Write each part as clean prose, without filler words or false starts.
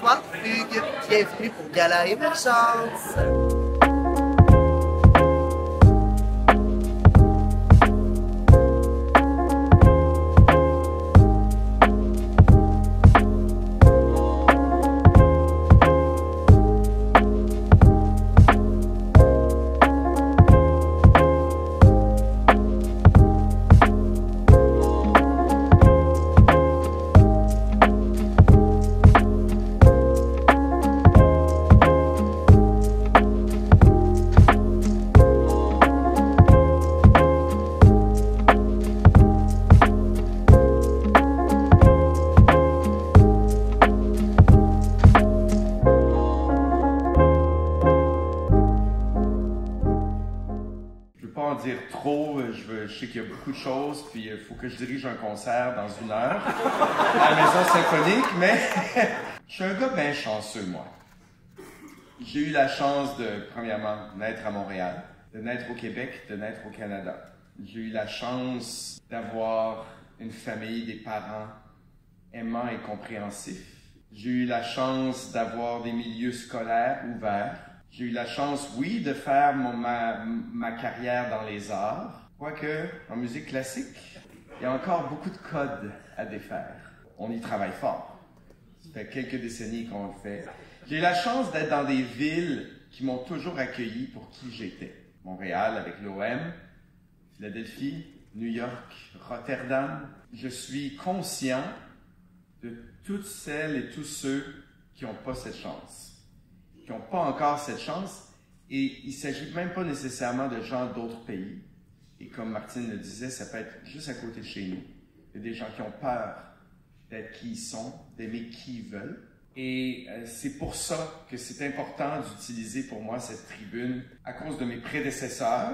François Fugue. Bienvenue pour Gala Émergence. Dire trop, je sais qu'il y a beaucoup de choses, puis il faut que je dirige un concert dans 1 heure à la Maison Symphonique, mais je suis un gars bien chanceux, moi. J'ai eu la chance de, premièrement, naître à Montréal, de naître au Québec, de naître au Canada. J'ai eu la chance d'avoir une famille, des parents aimants et compréhensifs. J'ai eu la chance d'avoir des milieux scolaires ouverts. J'ai eu la chance, oui, de faire ma carrière dans les arts, quoique en musique classique, il y a encore beaucoup de codes à défaire. On y travaille fort. Ça fait quelques décennies qu'on le fait. J'ai eu la chance d'être dans des villes qui m'ont toujours accueilli pour qui j'étais. Montréal avec l'OM, Philadelphie, New York, Rotterdam. Je suis conscient de toutes celles et tous ceux qui n'ont pas cette chance, qui n'ont pas encore cette chance, et il ne s'agit même pas nécessairement de gens d'autres pays. Et comme Martine le disait, ça peut être juste à côté de chez nous. Il y a des gens qui ont peur d'être qui ils sont, d'aimer qui ils veulent. Et c'est pour ça que c'est important d'utiliser pour moi cette tribune à cause de mes prédécesseurs,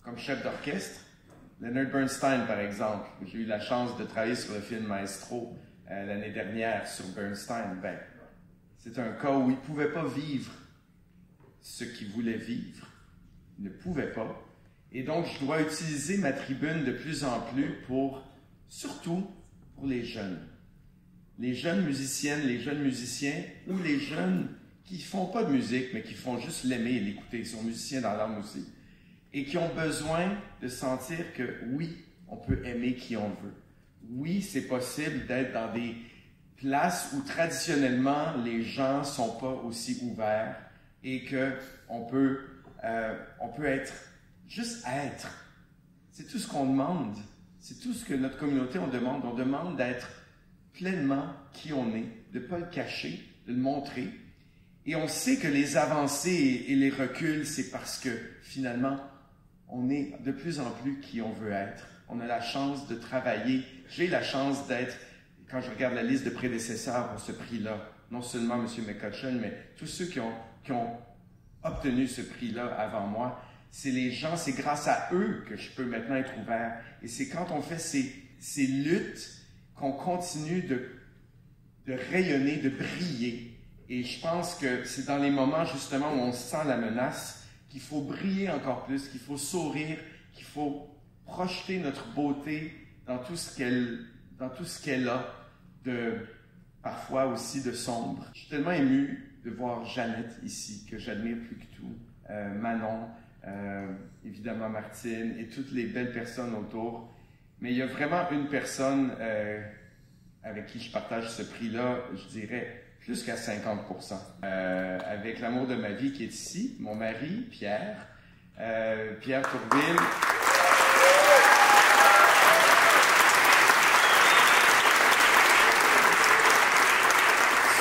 comme chef d'orchestre. Leonard Bernstein, par exemple. J'ai eu la chance de travailler sur le film Maestro l'année dernière sur Bernstein. Ben, c'est un cas où il ne pouvait pas vivre ce qu'il voulait vivre. Il ne pouvait pas. Et donc, je dois utiliser ma tribune de plus en plus surtout pour les jeunes. Les jeunes musiciennes, les jeunes musiciens, ou les jeunes qui ne font pas de musique, mais qui font juste l'aimer et l'écouter. Ils sont musiciens dans l'âme aussi. Et qui ont besoin de sentir que oui, on peut aimer qui on veut. Oui, c'est possible d'être dans des place où traditionnellement les gens sont pas aussi ouverts et que on peut juste être. C'est tout ce qu'on demande. C'est tout ce que notre communauté on demande. On demande d'être pleinement qui on est, de pas le cacher, de le montrer. Et on sait que les avancées et les reculs, c'est parce que finalement on est de plus en plus qui on veut être. On a la chance de travailler. J'ai la chance d'être. Quand je regarde la liste de prédécesseurs pour ce prix-là, non seulement M. McCutcheon, mais tous ceux qui ont obtenu ce prix-là avant moi, c'est les gens, c'est grâce à eux que je peux maintenant être ouvert. Et c'est quand on fait ces luttes qu'on continue de rayonner, de briller. Et je pense que c'est dans les moments justement où on sent la menace qu'il faut briller encore plus, qu'il faut sourire, qu'il faut projeter notre beauté dans tout ce qu'elle a, parfois aussi de sombre. Je suis tellement ému de voir Jeannette ici, que j'admire plus que tout, Manon, évidemment Martine, et toutes les belles personnes autour. Mais il y a vraiment une personne avec qui je partage ce prix-là, je dirais, plus qu'à 50%. Avec l'amour de ma vie qui est ici, mon mari, Pierre Tourville.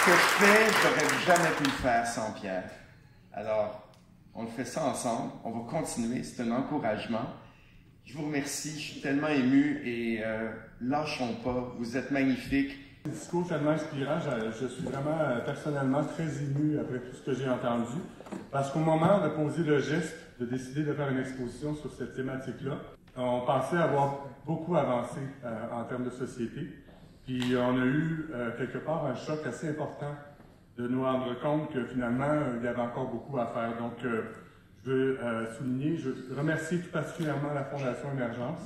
Ce que je fais, j'aurais jamais pu le faire sans Pierre. Alors, on le fait ça ensemble, on va continuer, c'est un encouragement. Je vous remercie, je suis tellement ému et lâchons pas, vous êtes magnifiques. Un discours tellement inspirant, je suis vraiment personnellement très ému après tout ce que j'ai entendu, parce qu'au moment de poser le geste, de décider de faire une exposition sur cette thématique-là, on pensait avoir beaucoup avancé en termes de société. Puis on a eu quelque part un choc assez important de nous rendre compte que finalement, il y avait encore beaucoup à faire. Donc, je veux souligner, je remercie tout particulièrement la Fondation Émergence.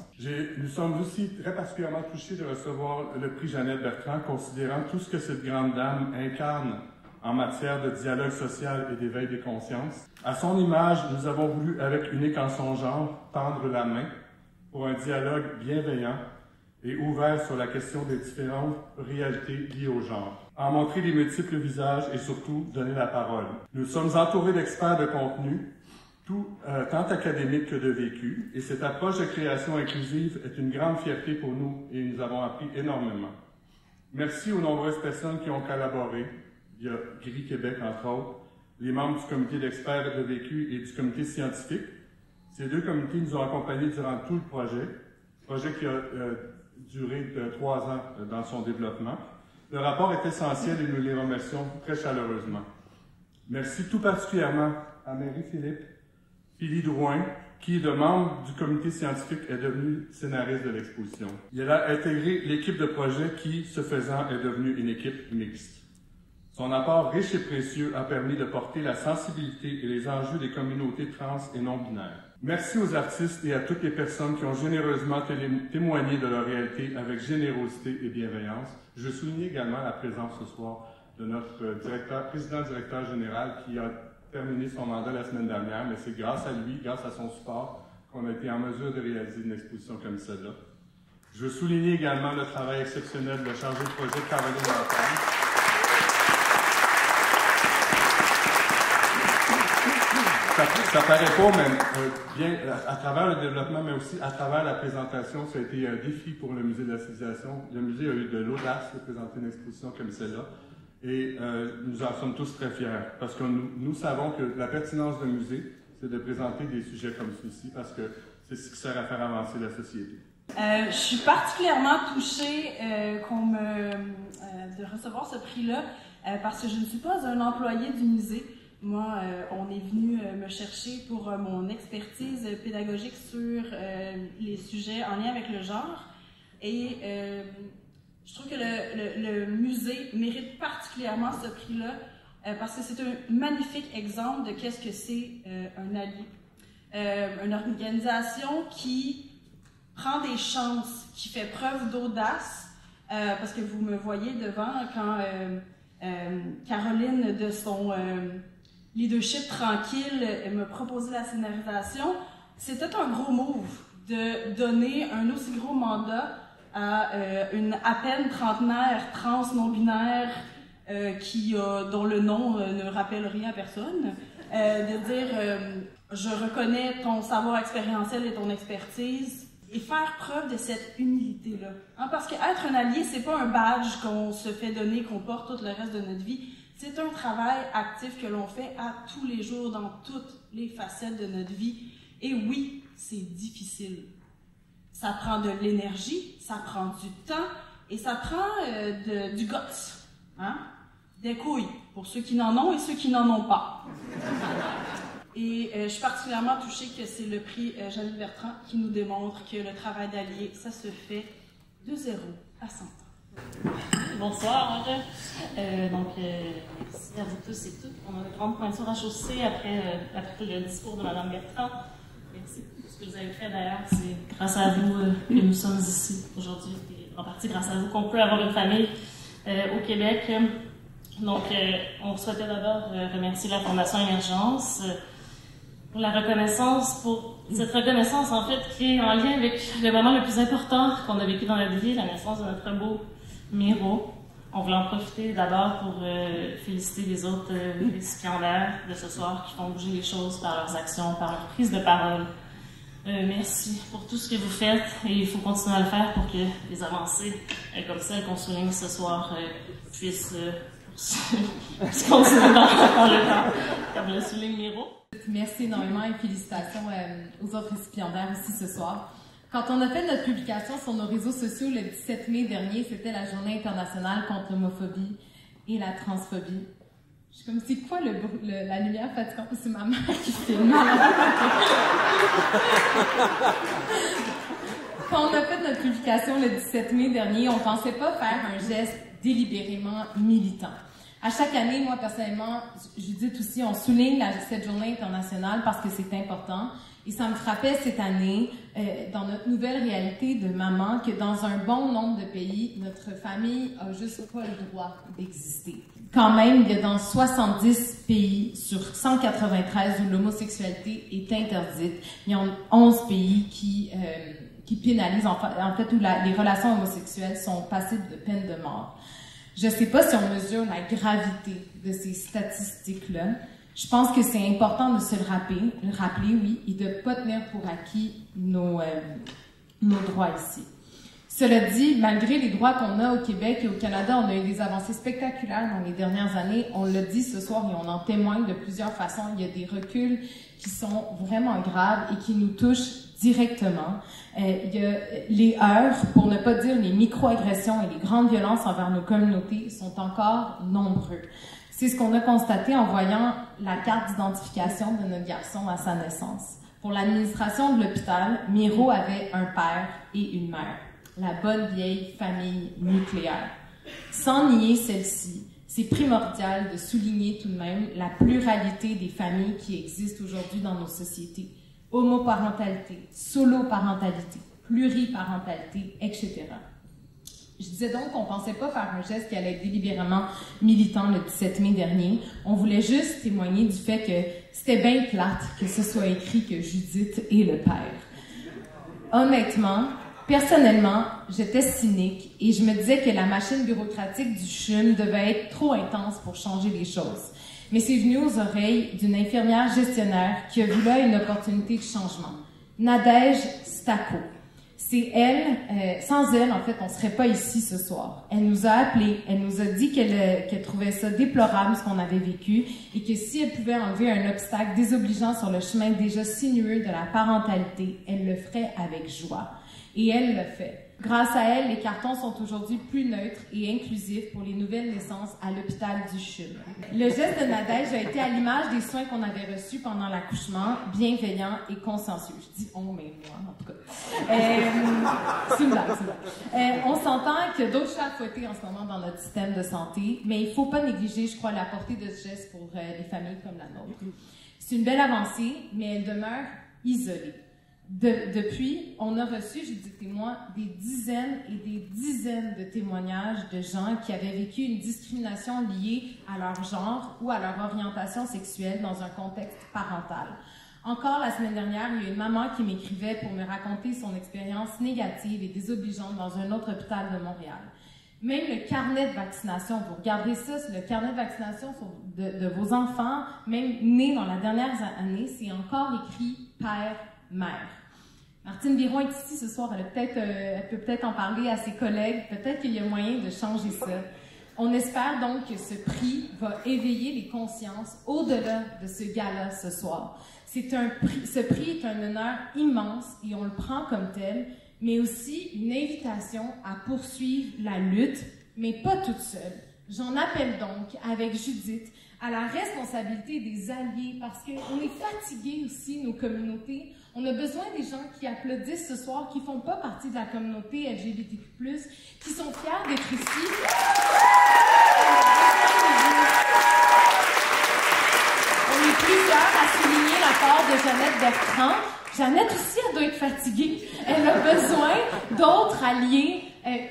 Nous sommes aussi très particulièrement touchés de recevoir le prix Jeannette Bertrand, considérant tout ce que cette grande dame incarne en matière de dialogue social et d'éveil des consciences. À son image, nous avons voulu, avec unique en son genre, tendre la main pour un dialogue bienveillant et ouvert sur la question des différentes réalités liées au genre. En montrer les multiples visages et surtout donner la parole. Nous sommes entourés d'experts de contenu, tant académiques que de vécu, et cette approche de création inclusive est une grande fierté pour nous et nous avons appris énormément. Merci aux nombreuses personnes qui ont collaboré, via GRI Québec entre autres, les membres du comité d'experts de vécu et du comité scientifique. Ces deux comités nous ont accompagnés durant tout le projet qui a duré 3 ans dans son développement. Le rapport est essentiel et nous les remercions très chaleureusement. Merci tout particulièrement à Marie-Philippe Drouin, qui, de membre du comité scientifique, est devenue scénariste de l'exposition. Elle a intégré l'équipe de projet qui, ce faisant, est devenue une équipe mixte. Son apport riche et précieux a permis de porter la sensibilité et les enjeux des communautés trans et non-binaires. Merci aux artistes et à toutes les personnes qui ont généreusement témoigné de leur réalité avec générosité et bienveillance. Je souligne également la présence ce soir de notre président-directeur général qui a terminé son mandat la semaine dernière, mais c'est grâce à lui, grâce à son support, qu'on a été en mesure de réaliser une exposition comme celle-là. Je veux souligner également le travail exceptionnel de la chargée de projet Caroline Montagne. Ça paraît pas, mais bien à travers le développement, mais aussi à travers la présentation, ça a été un défi pour le Musée de la Civilisation. Le musée a eu de l'audace de présenter une exposition comme celle-là. Et nous en sommes tous très fiers, parce que nous savons que la pertinence d'un musée, c'est de présenter des sujets comme celui-ci, parce que c'est ce qui sert à faire avancer la société. Je suis particulièrement touchée de recevoir ce prix-là, parce que je ne suis pas un employé du musée. Moi, on est venu me chercher pour mon expertise pédagogique sur les sujets en lien avec le genre. Et je trouve que le musée mérite particulièrement ce prix-là parce que c'est un magnifique exemple de qu'est-ce que c'est un allié. Une organisation qui prend des chances, qui fait preuve d'audace, parce que vous me voyez devant quand Caroline, de son leadership tranquille, me proposait la scénarisation. C'était un gros move de donner un aussi gros mandat à une à peine trentenaire trans non-binaire dont le nom ne rappelle rien à personne, de dire je reconnais ton savoir expérientiel et ton expertise et faire preuve de cette humilité-là. Hein, parce qu'être un allié, c'est pas un badge qu'on se fait donner, qu'on porte tout le reste de notre vie. C'est un travail actif que l'on fait à tous les jours dans toutes les facettes de notre vie. Et oui, c'est difficile. Ça prend de l'énergie, ça prend du temps et ça prend du guts, hein? Des couilles, pour ceux qui n'en ont et ceux qui n'en ont pas. Et je suis particulièrement touchée que c'est le prix Jeannette Bertrand qui nous démontre que le travail d'allié, ça se fait de 0 à 100 ans. Bonsoir. Merci à vous tous et toutes. On a une grande pointure à chausser après le discours de Mme Bertrand. Merci pour ce que vous avez fait d'ailleurs. C'est grâce à vous que nous sommes ici aujourd'hui. Et en partie grâce à vous qu'on peut avoir une famille au Québec. Donc, on souhaitait d'abord remercier la Fondation Émergence pour la reconnaissance, pour cette reconnaissance en fait qui est en lien avec le moment le plus important qu'on a vécu dans notre vie, la naissance de notre beau Miro. On voulait en profiter d'abord pour féliciter les autres récipiendaires de ce soir qui font bouger les choses par leurs actions, par leur prise de parole. Merci pour tout ce que vous faites et il faut continuer à le faire pour que les avancées comme celles qu'on souligne ce soir puissent continuer dans le temps, comme le souligne Miro. Merci énormément et félicitations aux autres récipiendaires aussi ce soir. Quand on a fait notre publication sur nos réseaux sociaux le 17 mai dernier, c'était la Journée internationale contre l'homophobie et la transphobie. Je suis comme, c'est quoi la lumière fatigante? C'est ma mère qui filme. Quand on a fait notre publication le 17 mai dernier, on ne pensait pas faire un geste délibérément militant. À chaque année, moi, personnellement, Judith aussi, on souligne cette journée internationale parce que c'est important. Et ça me frappait cette année, dans notre nouvelle réalité de maman, que dans un bon nombre de pays, notre famille a juste pas le droit d'exister. Quand même, il y a dans 70 pays sur 193 où l'homosexualité est interdite. Il y a 11 pays qui pénalisent, en fait, où les relations homosexuelles sont passibles de peine de mort. Je sais pas si on mesure la gravité de ces statistiques-là. Je pense que c'est important de se le rappeler, oui, et de pas tenir pour acquis nos droits ici. Cela dit, malgré les droits qu'on a au Québec et au Canada, on a eu des avancées spectaculaires dans les dernières années. On l'a dit ce soir et on en témoigne de plusieurs façons. Il y a des reculs qui sont vraiment graves et qui nous touchent directement. Il y a les heurts, pour ne pas dire les micro-agressions et les grandes violences envers nos communautés sont encore nombreux. C'est ce qu'on a constaté en voyant la carte d'identification de notre garçon à sa naissance. Pour l'administration de l'hôpital, Miro avait un père et une mère. La bonne vieille famille nucléaire. Sans nier celle-ci, c'est primordial de souligner tout de même la pluralité des familles qui existent aujourd'hui dans nos sociétés. Homoparentalité, soloparentalité, pluriparentalité, etc. Je disais donc qu'on pensait pas faire un geste qui allait être délibérément militant le 17 mai dernier. On voulait juste témoigner du fait que c'était bien plate que ce soit écrit que Judith est le père. Honnêtement, personnellement, j'étais cynique et je me disais que la machine bureaucratique du CHUM devait être trop intense pour changer les choses. Mais c'est venu aux oreilles d'une infirmière gestionnaire qui a vu là une opportunité de changement. Nadège Stako. C'est elle, sans elle, en fait, on serait pas ici ce soir. Elle nous a appelés, elle nous a dit qu'elle trouvait ça déplorable ce qu'on avait vécu et que si elle pouvait enlever un obstacle désobligeant sur le chemin déjà sinueux de la parentalité, elle le ferait avec joie. Et elle le fait. Grâce à elle, les cartons sont aujourd'hui plus neutres et inclusifs pour les nouvelles naissances à l'hôpital du CHUM. Le geste de Nadège a été à l'image des soins qu'on avait reçus pendant l'accouchement, bienveillant et consciencieux. Je dis on, mais moi, en tout cas. C'est une blague, c'est une blague. On s'entend qu'il y a d'autres chats à fouetter en ce moment dans notre système de santé, mais il ne faut pas négliger, je crois, la portée de ce geste pour les familles comme la nôtre. C'est une belle avancée, mais elle demeure isolée. Depuis, on a reçu, Judith et moi, des dizaines et des dizaines de témoignages de gens qui avaient vécu une discrimination liée à leur genre ou à leur orientation sexuelle dans un contexte parental. Encore la semaine dernière, il y a une maman qui m'écrivait pour me raconter son expérience négative et désobligeante dans un autre hôpital de Montréal. Même le carnet de vaccination, vous regardez ça, c'est le carnet de vaccination de vos enfants, même nés dans la dernière année, c'est encore écrit père, mère. Martine Biron est ici ce soir, elle peut peut-être en parler à ses collègues, peut-être qu'il y a moyen de changer ça. On espère donc que ce prix va éveiller les consciences au-delà de ce gala ce soir. Ce prix est un honneur immense et on le prend comme tel, mais aussi une invitation à poursuivre la lutte, mais pas toute seule. J'en appelle donc, avec Judith, à la responsabilité des alliés, parce qu'on est fatigués aussi, nos communautés. On a besoin des gens qui applaudissent ce soir, qui font pas partie de la communauté LGBTQ+, qui sont fiers d'être ici. On est plusieurs à souligner l'apport de Jeannette Bertrand. Jeannette aussi, elle doit être fatiguée. Elle a besoin d'autres alliés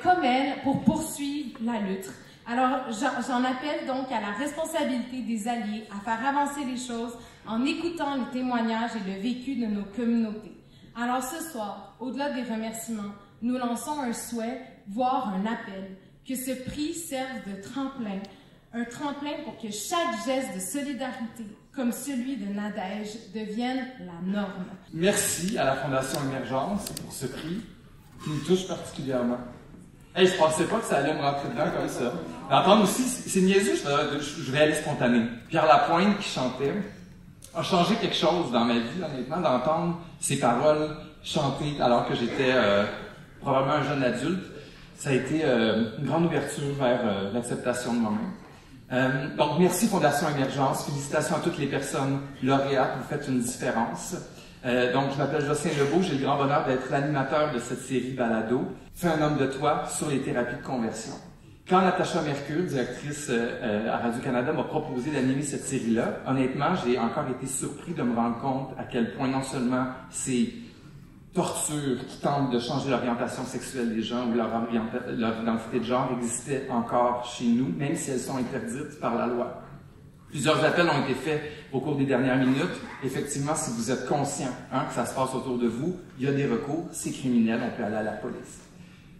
comme elle pour poursuivre la lutte. Alors, j'en appelle donc à la responsabilité des alliés à faire avancer les choses en écoutant les témoignages et le vécu de nos communautés. Alors ce soir, au-delà des remerciements, nous lançons un souhait, voire un appel, que ce prix serve de tremplin, un tremplin pour que chaque geste de solidarité, comme celui de Nadège, devienne la norme. Merci à la Fondation Émergence pour ce prix qui nous touche particulièrement. Hey, je pensais pas que ça allait me rentrer dedans comme ça. D'entendre aussi, c'est niaiseux, je vais aller spontané. Pierre Lapointe qui chantait a changé quelque chose dans ma vie, honnêtement, d'entendre ses paroles chanter alors que j'étais probablement un jeune adulte. Ça a été une grande ouverture vers l'acceptation de moi-même. Donc, merci Fondation Émergence. Félicitations à toutes les personnes lauréates. Vous faites une différence. Donc, je m'appelle Jocelyn Lebeau. J'ai le grand bonheur d'être l'animateur de cette série Balado. Fais un homme de toi sur les thérapies de conversion. Quand Natacha Mercure, directrice à Radio-Canada, m'a proposé d'animer cette série-là, honnêtement, j'ai encore été surpris de me rendre compte à quel point non seulement ces tortures qui tentent de changer l'orientation sexuelle des gens ou leur identité de genre existaient encore chez nous, même si elles sont interdites par la loi. Plusieurs appels ont été faits au cours des dernières minutes. Effectivement, si vous êtes conscient que ça se passe autour de vous, il y a des recours, c'est criminel, on peut aller à la police.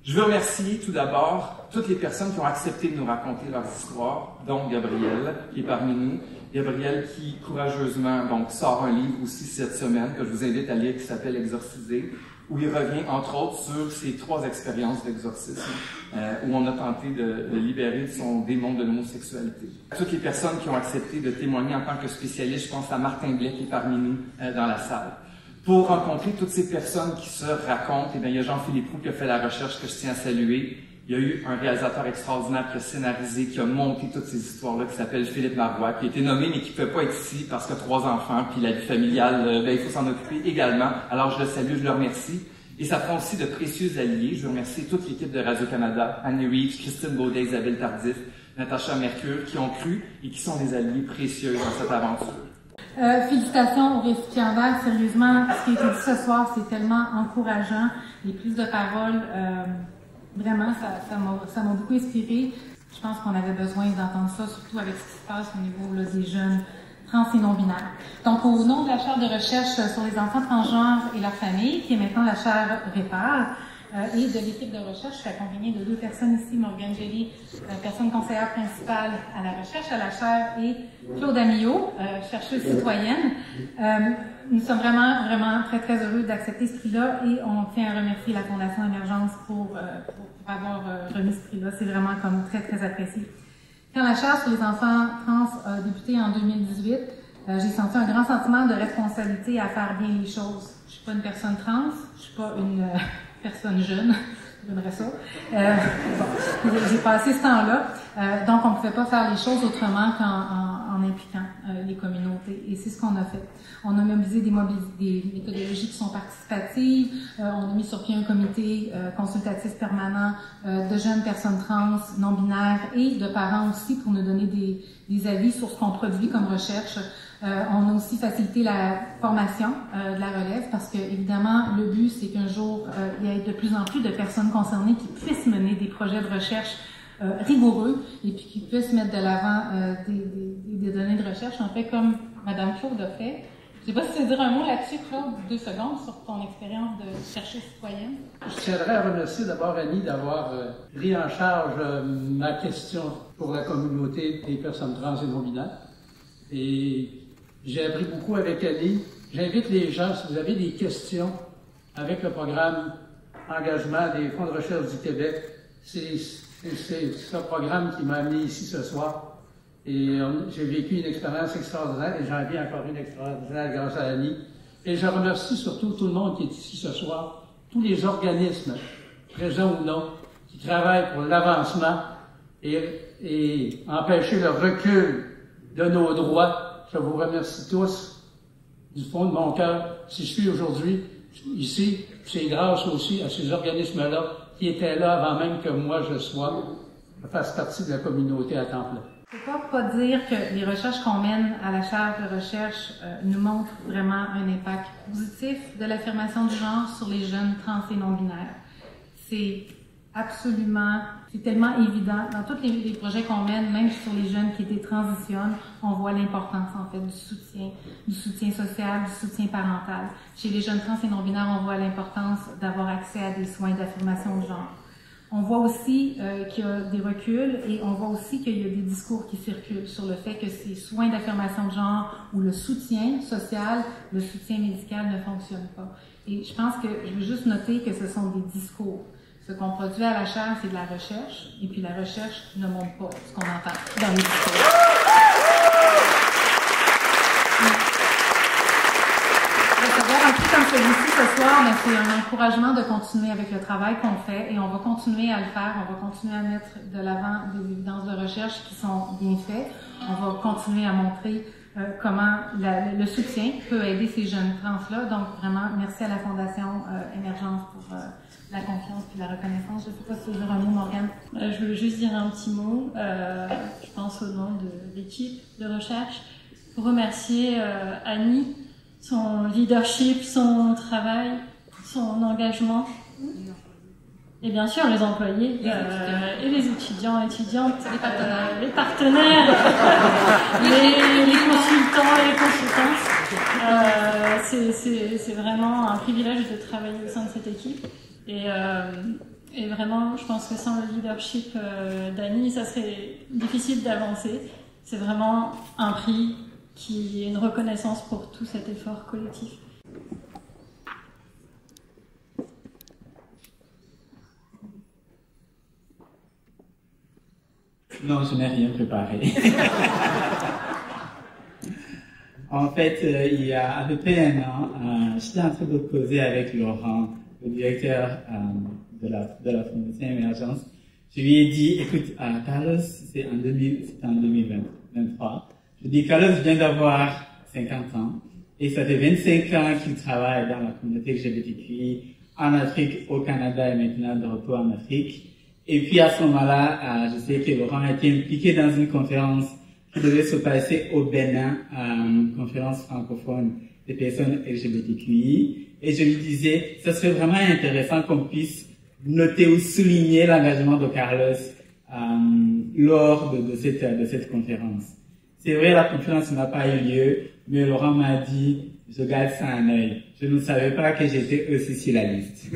Je veux remercier tout d'abord toutes les personnes qui ont accepté de nous raconter leurs histoires, dont Gabriel, qui est parmi nous. Gabriel qui, courageusement, sort un livre aussi cette semaine, que je vous invite à lire, qui s'appelle « Exorciser », où il revient, entre autres, sur ses 3 expériences d'exorcisme, où on a tenté de libérer son démon de l'homosexualité. Toutes les personnes qui ont accepté de témoigner en tant que spécialiste, je pense à Martin Blais qui est parmi nous dans la salle. Pour rencontrer toutes ces personnes qui se racontent, il y a Jean-Philippe Roux qui a fait la recherche que je tiens à saluer. Il y a eu un réalisateur extraordinaire qui a scénarisé, qui a monté toutes ces histoires-là, qui s'appelle Philippe Marois, qui a été nommé, mais qui ne peut pas être ici parce qu'il a 3 enfants, puis la vie familiale, il faut s'en occuper également. Alors je le salue, je le remercie. Et ça prend aussi de précieux alliés. Je veux remercier toute l'équipe de Radio-Canada, Annie Reeves, Christine Baudet, Isabelle Tardif, Natacha Mercure, qui ont cru et qui sont des alliés précieux dans cette aventure. Félicitations aux récipiendaires. Sérieusement, ce qui a été dit ce soir, c'est tellement encourageant. Les prises de parole, vraiment, ça m'a beaucoup inspiré. Je pense qu'on avait besoin d'entendre ça, surtout avec ce qui se passe au niveau là, des jeunes trans et non-binaires. Donc, au nom de la chaire de recherche sur les enfants transgenres et leurs familles, qui est maintenant la chaire Répare, et de l'équipe de recherche, je suis accompagnée de 2 personnes ici, Morgane Gély, personne conseillère principale à la recherche à la chaire, et Claude Amillot, chercheuse citoyenne. Nous sommes vraiment très, très heureux d'accepter ce prix-là et on tient à remercier la Fondation Émergence pour avoir remis ce prix-là. C'est vraiment comme très, très apprécié. Quand la chaire sur les enfants trans a débuté en 2018, j'ai senti un grand sentiment de responsabilité à faire bien les choses. Je suis pas une personne trans, je suis pas une personne jeune, j'aimerais ça. J'ai passé ce temps-là, donc on ne pouvait pas faire les choses autrement qu'en impliquant les communautés. Et c'est ce qu'on a fait. On a mobilisé des méthodologies qui sont participatives, on a mis sur pied un comité consultatif permanent de jeunes personnes trans, non-binaires et de parents aussi pour nous donner des avis sur ce qu'on produit comme recherche. On a aussi facilité la formation de la relève parce que, évidemment, le but, c'est qu'un jour, il y ait de plus en plus de personnes concernées qui puissent mener des projets de recherche rigoureux et puis qui puissent mettre de l'avant des données de recherche, en fait, comme Mme Claude a fait. Je ne sais pas si tu veux dire un mot là-dessus, Claude, 2 secondes, sur ton expérience de chercheuse citoyenne. Je tiendrais à remercier d'abord Annie d'avoir pris en charge ma question pour la communauté des personnes trans et non-binaires. Et j'ai appris beaucoup avec Annie. J'invite les gens, si vous avez des questions avec le programme Engagement des Fonds de recherche du Québec, c'est ce programme qui m'a amené ici ce soir. Et j'ai vécu une expérience extraordinaire et j'en vis encore une extraordinaire grâce à Annie. Et je remercie surtout tout le monde qui est ici ce soir, tous les organismes, présents ou non, qui travaillent pour l'avancement et empêcher le recul de nos droits. Je vous remercie tous du fond de mon cœur. Si je suis aujourd'hui ici, c'est grâce aussi à ces organismes-là qui étaient là avant même que moi je fasse partie de la communauté à temps plein. Je ne peux pas dire que les recherches qu'on mène à la chaire de recherche nous montrent vraiment un impact positif de l'affirmation du genre sur les jeunes trans et non-binaires. C'est tellement évident. Dans tous les projets qu'on mène, même sur les jeunes qui détransitionnent, on voit l'importance, en fait, du soutien social, du soutien parental. Chez les jeunes trans et non-binaires, on voit l'importance d'avoir accès à des soins d'affirmation de genre. On voit aussi qu'il y a des reculs et on voit aussi qu'il y a des discours qui circulent sur le fait que ces soins d'affirmation de genre ou le soutien social, le soutien médical ne fonctionnent pas. Et je pense que je veux juste noter que ce sont des discours. Ce qu'on produit à la chaire, c'est de la recherche, et puis la recherche ne montre pas ce qu'on entend dans les discours. Recevoir un prix comme celui-ci ce soir, mais c'est un encouragement de continuer avec le travail qu'on fait, et on va continuer à le faire, on va continuer à mettre de l'avant des évidences de recherche qui sont bien faites, on va continuer à montrer comment le soutien peut aider ces jeunes trans-là. Donc, vraiment, merci à la Fondation Émergence pour la confiance et la reconnaissance. Je ne sais pas si tu veux dire un mot, Morgane. Je veux juste dire un petit mot. Je pense au nom de l'équipe de recherche pour remercier Annie, son leadership, son travail, son engagement. Et bien sûr, les employés et les étudiants, étudiantes, les partenaires, les consultants et les consultantes. C'est vraiment un privilège de travailler au sein de cette équipe. Et vraiment, je pense que sans le leadership d'Annie, ça serait difficile d'avancer. C'est vraiment un prix qui est une reconnaissance pour tout cet effort collectif. Non, je n'ai rien préparé. En fait, il y a à peu près un an, j'étais en train de causer avec Laurent, le directeur de la Fondation Émergence. Je lui ai dit, écoute, Carlos, c'était en 2023. Je lui ai dit, Carlos vient d'avoir 50 ans et ça fait 25 ans qu'il travaille dans la communauté LGBTQI en Afrique, au Canada et maintenant de retour en Afrique. Et puis à ce moment-là, je sais que Laurent a été impliqué dans une conférence qui devait se passer au Bénin, une conférence francophone des personnes LGBTQI. Et je lui disais, ça serait vraiment intéressant qu'on puisse noter ou souligner l'engagement de Carlos lors de cette conférence. C'est vrai, la conférence n'a pas eu lieu, mais Laurent m'a dit, je garde ça en œil. Je ne savais pas que j'étais aussi sur la liste.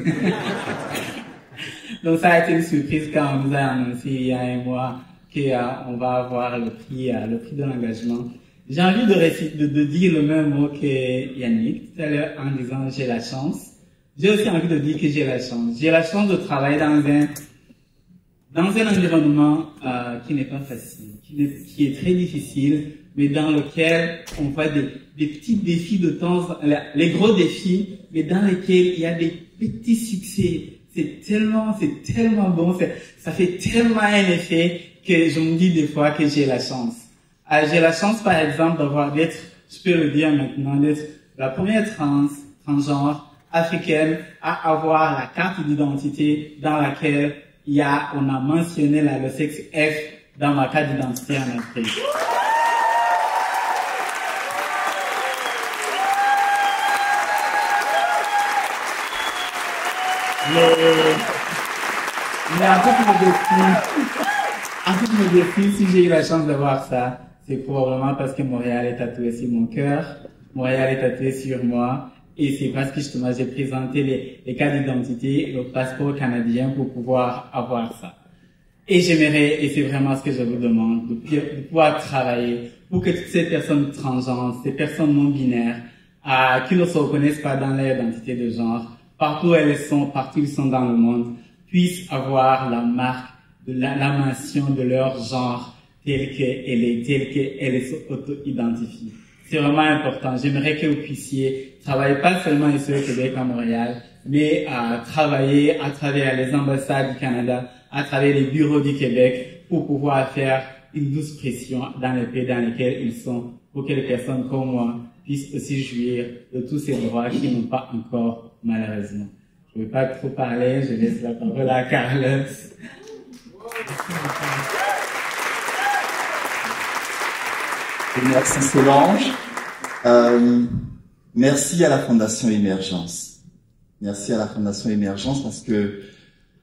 Donc ça a été une surprise quand on nous a annoncé il y a un mois qu'on va avoir le prix de l'engagement. J'ai envie de dire le même mot que Yannick tout à l'heure en disant j'ai la chance. J'ai aussi envie de dire que j'ai la chance. J'ai la chance de travailler dans un environnement qui n'est pas facile, qui est très difficile, mais dans lequel on voit des petits défis de temps, les gros défis, mais dans lesquels il y a des petits succès. C'est tellement bon, ça fait tellement un effet que je me dis des fois que j'ai la chance. J'ai la chance, par exemple, d'être, je peux le dire maintenant, d'être la première transgenre africaine à avoir la carte d'identité dans laquelle on a mentionné le sexe F dans ma carte d'identité en Afrique. Mais en fait, le défi, si j'ai eu la chance d'avoir ça, c'est probablement parce que Montréal est tatoué sur mon cœur, Montréal est tatoué sur moi, et c'est parce que justement j'ai présenté les cartes d'identité et le passeport canadien pour pouvoir avoir ça. Et j'aimerais, et c'est vraiment ce que je vous demande, de pouvoir travailler pour que toutes ces personnes transgenres, ces personnes non binaires, qui ne se reconnaissent pas dans leur identité de genre, partout où elles sont, partout où ils sont dans le monde, puissent avoir la marque, la mention de leur genre tel qu'elle s'auto-identifie. C'est vraiment important. J'aimerais que vous puissiez travailler pas seulement ici au Québec, à Montréal, mais travailler à travers les ambassades du Canada, à travers les bureaux du Québec, pour pouvoir faire une douce pression dans les pays dans lesquels ils sont, pour que les personnes comme moi puissent aussi jouir de tous ces droits qui n'ont pas encore, malheureusement. Je ne vais pas trop parler, je laisse la parole à Carlos. Merci Solange. Merci à la Fondation Émergence. Merci à la Fondation Émergence parce que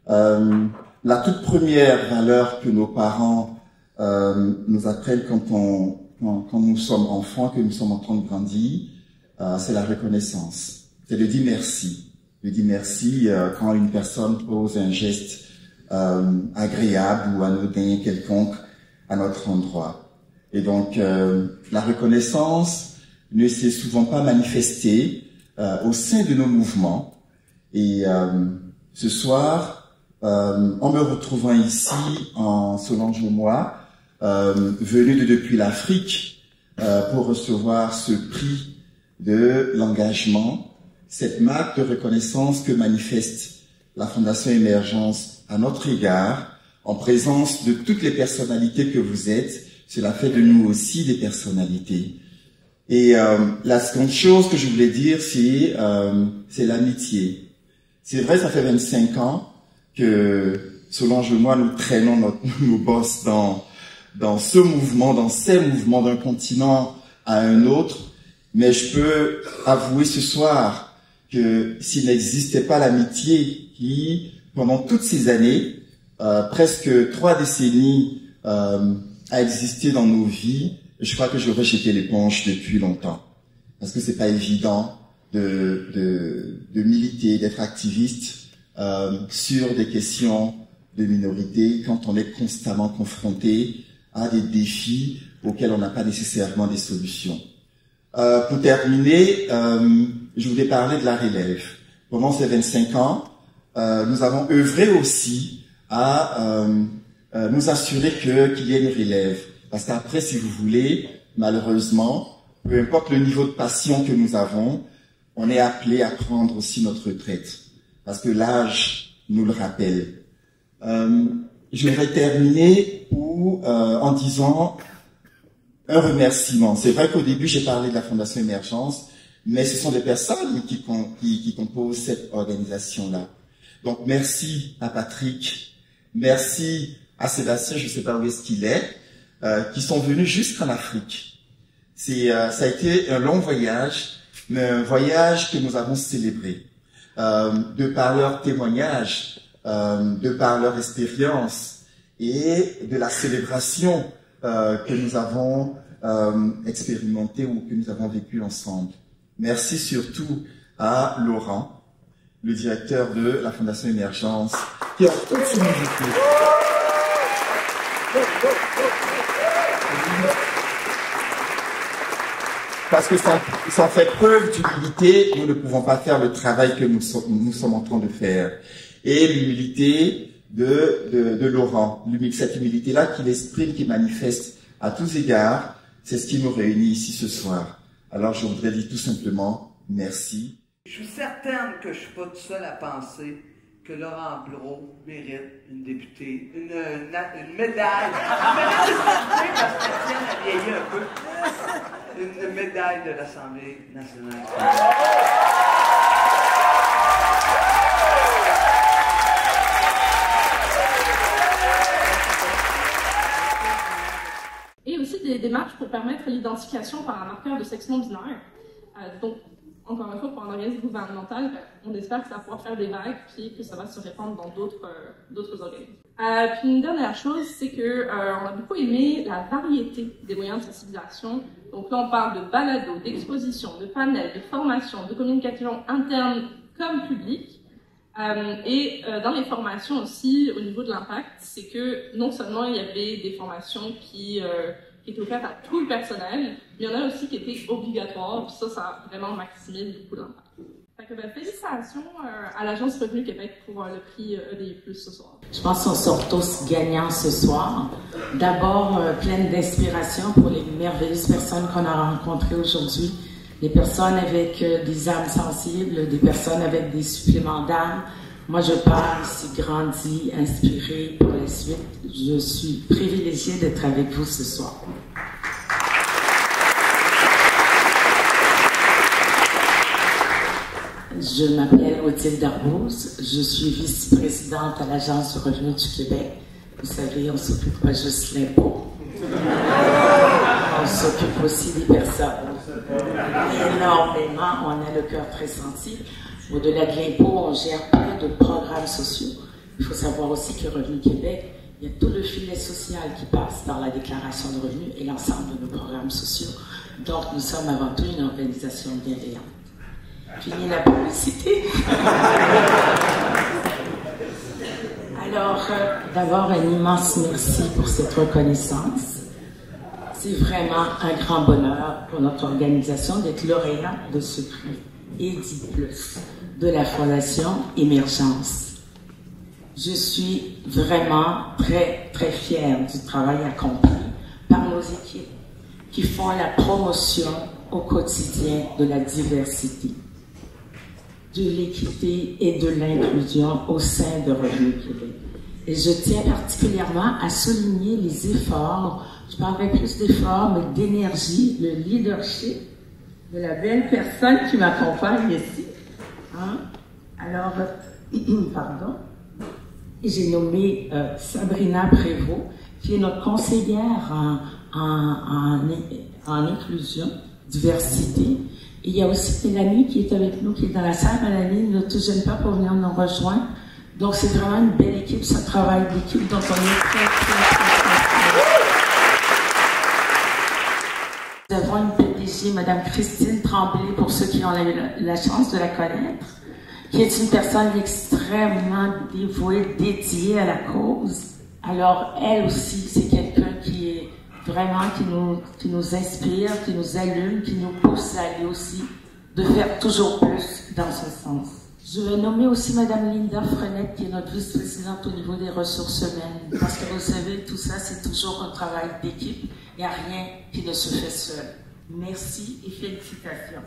la toute première valeur que nos parents nous apprennent quand nous sommes enfants, que nous sommes en train de grandir, c'est la reconnaissance. C'est de dire merci. De dire merci quand une personne pose un geste agréable ou anodin quelconque à notre endroit. Et donc, la reconnaissance ne s'est souvent pas manifestée au sein de nos mouvements. Et ce soir, en me retrouvant ici, en Solange moi, venu depuis l'Afrique pour recevoir ce prix de l'engagement, cette marque de reconnaissance que manifeste la Fondation Émergence à notre égard, en présence de toutes les personnalités que vous êtes. Cela fait de nous aussi des personnalités. Et la seconde chose que je voulais dire, c'est l'amitié. C'est vrai, ça fait 25 ans que Solange et moi, nous traînons nos bosses dans ce mouvement, dans ces mouvements d'un continent à un autre. Mais je peux avouer ce soir que s'il n'existait pas l'amitié qui, pendant toutes ces années, presque 3 décennies, a existé dans nos vies, je crois que j'aurais jeté l'éponge depuis longtemps. Parce que c'est pas évident de militer, d'être activiste sur des questions de minorité quand on est constamment confronté à des défis auxquels on n'a pas nécessairement des solutions. Pour terminer, je voulais parler de la relève. Pendant ces 25 ans, nous avons œuvré aussi à nous assurer qu'il y ait une relève. Parce qu'après, si vous voulez, malheureusement, peu importe le niveau de passion que nous avons, on est appelé à prendre aussi notre retraite. Parce que l'âge nous le rappelle. Je voudrais terminer en disant un remerciement. C'est vrai qu'au début, j'ai parlé de la Fondation Émergence, mais ce sont des personnes qui composent cette organisation-là. Donc, merci à Patrick, merci à Sébastien, je ne sais pas où est-ce qu'il est, qui sont venus jusqu'en Afrique. Ça a été un long voyage, mais un voyage que nous avons célébré. De par leur témoignage, de par leur expérience et de la célébration que nous avons expérimenté ou que nous avons vécu ensemble. Merci surtout à Laurent, le directeur de la Fondation Émergence, qui a toute son humilité. Parce que sans faire preuve d'humilité, nous ne pouvons pas faire le travail que nous sommes en train de faire. Et l'humilité de Laurent, cette humilité-là qu'il exprime, qu'il manifeste à tous égards, c'est ce qui nous réunit ici ce soir. Alors je voudrais dire tout simplement merci. Je suis certaine que je ne suis pas tout seul à penser que Laurent Brault mérite une députée, une médaille. Parce qu'elle tient à vieillir un peu. Une médaille de l'Assemblée nationale. Et aussi des démarches pour permettre l'identification par un marqueur de sexe non binaire. Donc, encore une fois, pour un organisme gouvernemental, on espère que ça va pouvoir faire des vagues puis que ça va se répandre dans d'autres organismes. Puis une dernière chose, c'est que on a beaucoup aimé la variété des moyens de sensibilisation. Donc là, on parle de balados, d'expositions, de panels, de formations, de communication interne comme publique. Et dans les formations aussi, au niveau de l'impact, c'est que non seulement il y avait des formations qui étaient ouvertes à tout le personnel, mais il y en a aussi qui étaient obligatoires, puis ça a vraiment maximisé beaucoup l'impact. Fait que, félicitations à l'Agence Revenu Québec pour le prix EDI+, ce soir. Je pense qu'on sort tous gagnants ce soir. D'abord, pleine d'inspiration pour les merveilleuses personnes qu'on a rencontrées aujourd'hui. Des personnes avec des âmes sensibles, des personnes avec des suppléments d'âme. Moi, je pars ici grandi, inspirée pour la suite. Je suis privilégiée d'être avec vous ce soir. Je m'appelle Odile Darbouz. Je suis vice-présidente à l'Agence du revenu du Québec. Vous savez, on ne s'occupe pas juste de l'impôt. On s'occupe aussi des personnes. Énormément, on a le cœur très sensible. Au-delà de l'impôt, on gère plein de programmes sociaux. Il faut savoir aussi que Revenu Québec, il y a tout le filet social qui passe dans la déclaration de revenus et l'ensemble de nos programmes sociaux. Donc, nous sommes avant tout une organisation bienveillante. Fini la publicité. Alors, d'abord, un immense merci pour cette reconnaissance. C'est vraiment un grand bonheur pour notre organisation d'être lauréat de ce prix EDI+, de la Fondation Émergence. Je suis vraiment très, très fière du travail accompli par nos équipes qui font la promotion au quotidien de la diversité, de l'équité et de l'inclusion au sein de Revenu Québec. Et je tiens particulièrement à souligner les efforts je parle avec plus d'effort, mais d'énergie, le leadership de la belle personne qui m'accompagne ici. Hein? Alors, pardon, j'ai nommé Sabrina Prévost, qui est notre conseillère en inclusion, diversité. Et il y a aussi Mélanie qui est avec nous, qui est dans la salle. Mélanie ne te gêne pas pour venir nous rejoindre. Donc, c'est vraiment une belle équipe, ce travail d'équipe dont on est très, très, très. Nous avons une PDG, Mme Christine Tremblay, pour ceux qui ont eu la chance de la connaître, qui est une personne extrêmement dévouée, dédiée à la cause. Alors, elle aussi, c'est quelqu'un qui est vraiment, qui nous inspire, qui nous allume, qui nous pousse à aller aussi, de faire toujours plus dans ce sens. Je vais nommer aussi Mme Linda Frenette, qui est notre vice-présidente au niveau des ressources humaines. Parce que vous savez, tout ça, c'est toujours un travail d'équipe. Il n'y a rien qui ne se fait seul. Merci et félicitations.